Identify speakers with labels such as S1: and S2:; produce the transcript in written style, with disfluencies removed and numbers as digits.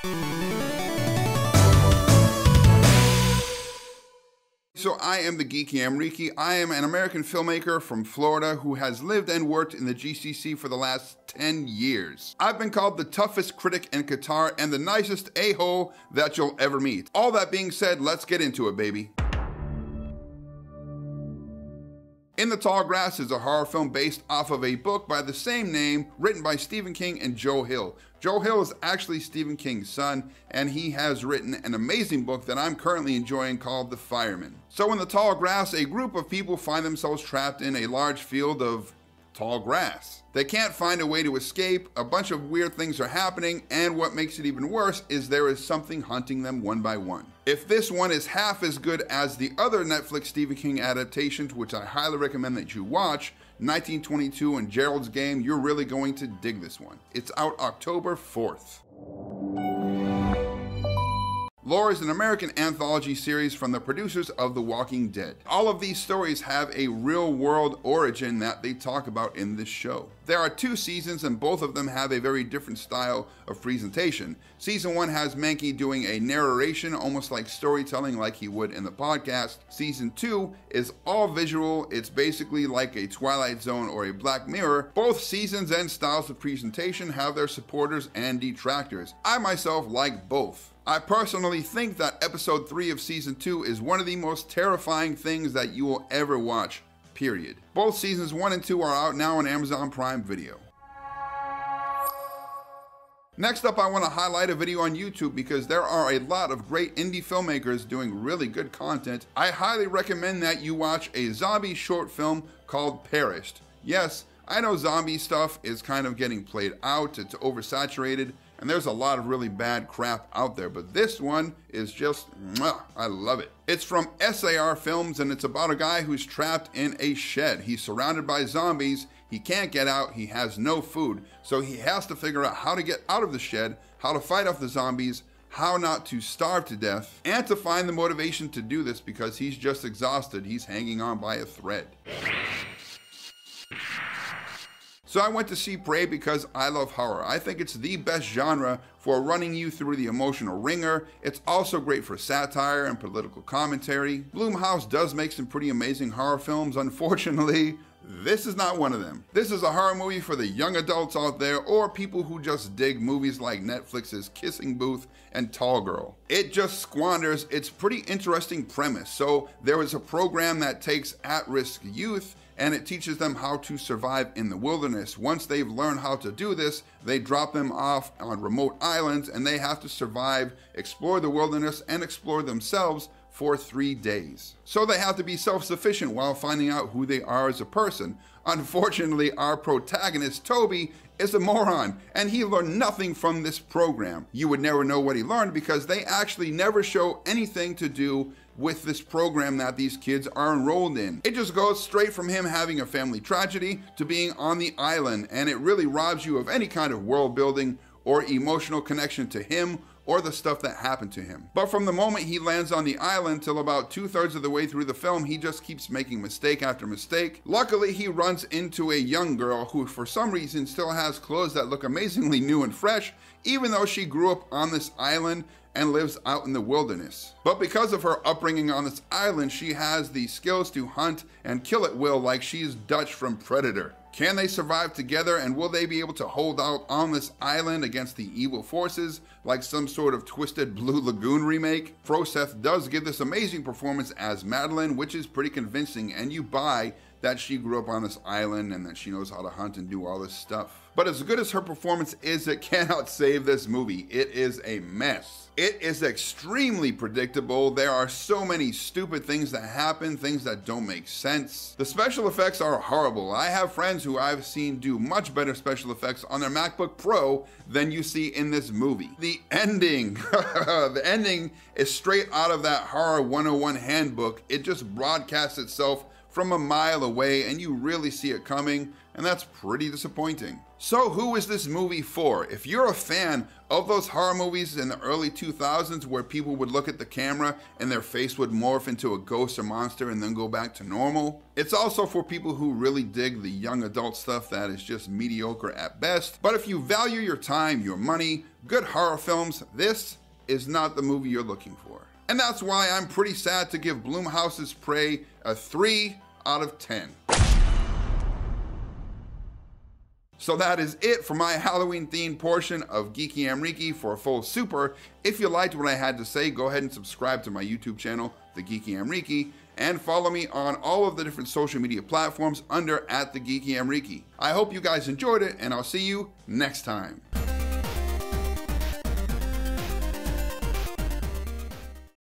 S1: So I am the Geeky Amriki. I am an American filmmaker from Florida who has lived and worked in the GCC for the last 10 years. I've been called the toughest critic in Qatar and the nicest a-hole that you'll ever meet. All that being said, let's get into it, baby. In the Tall Grass is a horror film based off of a book by the same name written by Stephen King and Joe Hill. Joe Hill is actually Stephen King's son, and he has written an amazing book that I'm currently enjoying called The Fireman. So in the Tall Grass, a group of people find themselves trapped in a large field of tall grass. They can't find a way to escape, a bunch of weird things are happening, and what makes it even worse is there is something hunting them one by one. If this one is half as good as the other Netflix Stephen King adaptations, which I highly recommend that you watch, 1922 and Gerald's Game, you're really going to dig this one. It's out October 4th. Lore is an American anthology series from the producers of The Walking Dead. All of these stories have a real-world origin that they talk about in this show. There are 2 seasons and both of them have a very different style of presentation. Season 1 has Mankey doing a narration, almost like storytelling like he would in the podcast. Season 2 is all visual. It's basically like a Twilight Zone or a Black Mirror. Both seasons and styles of presentation have their supporters and detractors. I myself like both. I personally think that episode 3 of season 2 is one of the most terrifying things that you will ever watch, period. Both seasons 1 and 2 are out now on Amazon Prime Video. Next up, I want to highlight a video on YouTube because there are a lot of great indie filmmakers doing really good content. I highly recommend that you watch a zombie short film called Perished. Yes, I know zombie stuff is kind of getting played out, it's oversaturated, and there's a lot of really bad crap out there, but this one is just, I love it. It's from SAR Films, and it's about a guy who's trapped in a shed. He's surrounded by zombies, he can't get out, he has no food, so he has to figure out how to get out of the shed, how to fight off the zombies, how not to starve to death, and to find the motivation to do this because he's just exhausted. He's hanging on by a thread. So I went to see Prey because I love horror. I think it's the best genre for running you through the emotional ringer. It's also great for satire and political commentary. Blumhouse does make some pretty amazing horror films. Unfortunately, this is not one of them. This is a horror movie for the young adults out there or people who just dig movies like Netflix's Kissing Booth and Tall Girl. It just squanders its pretty interesting premise. So there is a program that takes at-risk youth and it teaches them how to survive in the wilderness. Once they've learned how to do this, they drop them off on remote islands and they have to survive, explore the wilderness, and explore themselves for 3 days. So they have to be self-sufficient while finding out who they are as a person. Unfortunately, our protagonist, Toby, is a moron, and he learned nothing from this program. You would never know what he learned because they actually never show anything to do with this program that these kids are enrolled in. It just goes straight from him having a family tragedy to being on the island, and it really robs you of any kind of world building or emotional connection to him or the stuff that happened to him. But from the moment he lands on the island till about 2/3 of the way through the film, he just keeps making mistake after mistake. Luckily, he runs into a young girl who for some reason still has clothes that look amazingly new and fresh, even though she grew up on this island and lives out in the wilderness. But because of her upbringing on this island, she has the skills to hunt and kill at will like she's Dutch from Predator. Can they survive together, and will they be able to hold out on this island against the evil forces like some sort of Twisted Blue Lagoon remake? Proseth does give this amazing performance as Madeline, which is pretty convincing, and you buy that she grew up on this island and that she knows how to hunt and do all this stuff. But as good as her performance is, it cannot save this movie. It is a mess. It is extremely predictable. There are so many stupid things that happen, things that don't make sense. The special effects are horrible. I have friends who I've seen do much better special effects on their MacBook Pro than you see in this movie. The ending, the ending is straight out of that Horror 101 handbook. It just broadcasts itself from a mile away and you really see it coming. and that's pretty disappointing. So who is this movie for? If you're a fan of those horror movies in the early 2000s where people would look at the camera and their face would morph into a ghost or monster and then go back to normal. It's also for people who really dig the young adult stuff that is just mediocre at best. But if you value your time, your money, good horror films, this is not the movie you're looking for. And that's why I'm pretty sad to give Blumhouse's Prey a 3 out of 10. So that is it for my Halloween themed portion of Geeky Amriki for a full super. If you liked what I had to say, go ahead and subscribe to my YouTube channel, The Geeky Amriki, and follow me on all of the different social media platforms under @The Geeky Amriki. I hope you guys enjoyed it, and I'll see you next time.